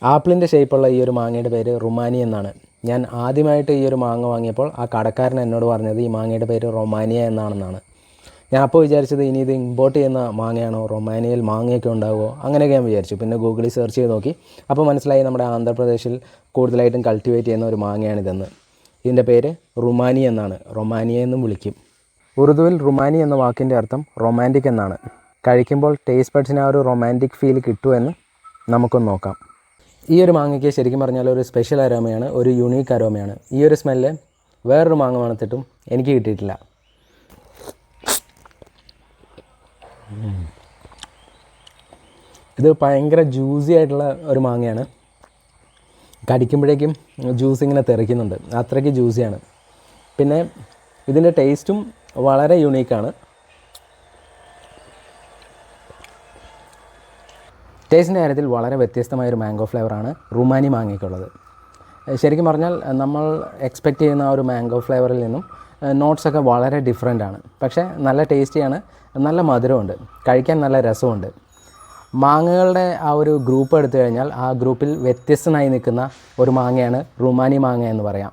ആപ്പിളിൻ്റെ ഷേപ്പുള്ള ഈ ഒരു മാങ്ങയുടെ പേര് റുമാനി എന്നാണ്. ഞാൻ ആദ്യമായിട്ട് ഈ ഒരു മാങ്ങ വാങ്ങിയപ്പോൾ ആ കടക്കാരൻ എന്നോട് പറഞ്ഞത് ഈ മാങ്ങയുടെ പേര് റൊമാനിയ എന്നാണെന്നാണ്. ഞാൻ അപ്പോൾ വിചാരിച്ചത് ഇനി ഇത് ഇമ്പോർട്ട് ചെയ്യുന്ന മാങ്ങയാണോ, റൊമാനിയയിൽ മാങ്ങയൊക്കെ ഉണ്ടാവുമോ, അങ്ങനെയൊക്കെ ഞാൻ വിചാരിച്ചു. പിന്നെ ഗൂഗിളിൽ സെർച്ച് ചെയ്ത് നോക്കി. അപ്പോൾ മനസ്സിലായി നമ്മുടെ ആന്ധ്രാപ്രദേശിൽ കൂടുതലായിട്ടും കൾട്ടിവേറ്റ് ചെയ്യുന്ന ഒരു മാങ്ങയാണിതെന്ന്. ഇതിൻ്റെ പേര് റുമാനി എന്നാണ്. റൊമാനിയ എന്നും വിളിക്കും. ഉറുദുവിൽ റുമാനി എന്ന വാക്കിൻ്റെ അർത്ഥം റൊമാൻറ്റിക് എന്നാണ്. കഴിക്കുമ്പോൾ ടേസ്റ്റ് ബഡ്സിന് ആ ഒരു റൊമാൻറ്റിക് ഫീൽ കിട്ടുമെന്ന് നമുക്കൊന്ന് നോക്കാം. ഈ ഒരു മാങ്ങയ്ക്ക് ശരിക്കും പറഞ്ഞാൽ ഒരു സ്പെഷ്യൽ അരോമയാണ്, ഒരു യുണീക്ക് അരോമയാണ്. ഈ ഒരു സ്മെല്ല് വേറൊരു മാങ്ങ മണത്തിട്ടും എനിക്ക് കിട്ടിയിട്ടില്ല. ഇത് ഭയങ്കര ജ്യൂസി ആയിട്ടുള്ള ഒരു മാങ്ങയാണ്. കടിക്കുമ്പോഴേക്കും ജ്യൂസ് ഇങ്ങനെ തെറിക്കുന്നുണ്ട്, അത്രയ്ക്ക് ജ്യൂസിയാണ്. പിന്നെ ഇതിൻ്റെ ടേസ്റ്റും വളരെ യുണീക്കാണ്. ടേസ്റ്റിൻ്റെ കാര്യത്തിൽ വളരെ വ്യത്യസ്തമായൊരു മാംഗോ ഫ്ലേവറാണ് റുമാനി മാങ്ങയ്ക്കുള്ളത്. ശരിക്കും പറഞ്ഞാൽ നമ്മൾ എക്സ്പെക്റ്റ് ചെയ്യുന്ന ആ ഒരു മാംഗോ ഫ്ലേവറിൽ നിന്നും നോട്ട്സൊക്കെ വളരെ ഡിഫറെൻ്റ് ആണ്. പക്ഷേ നല്ല ടേസ്റ്റിയാണ്, നല്ല മധുരമുണ്ട്, കഴിക്കാൻ നല്ല രസമുണ്ട്. മാങ്ങകളുടെ ആ ഒരു ഗ്രൂപ്പ് എടുത്തു കഴിഞ്ഞാൽ ആ ഗ്രൂപ്പിൽ വ്യത്യസ്തനായി നിൽക്കുന്ന ഒരു മാങ്ങയാണ് റുമാനി മാങ്ങ എന്ന് പറയാം.